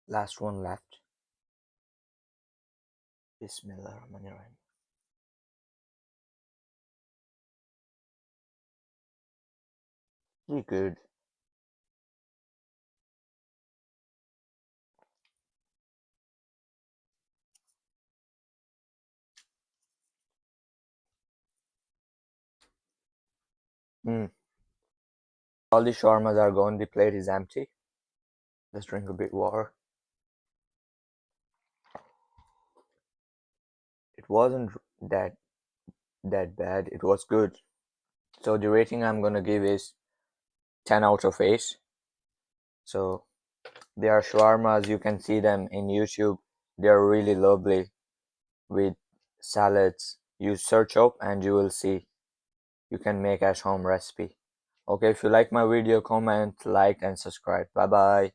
Last one left. Bismillahirrahmanirrahim. Pretty good. Hmm. All the shawarmas are gone. The plate is empty. Let's drink a bit water. It wasn't that bad. It was good. So the rating I'm gonna give is 10 out of 8. So they are shawarmas. You can see them in YouTube. They are really lovely with salads. You search up and you will see. You can make at home recipe. Okay, if you like my video, comment, like, and subscribe. Bye bye.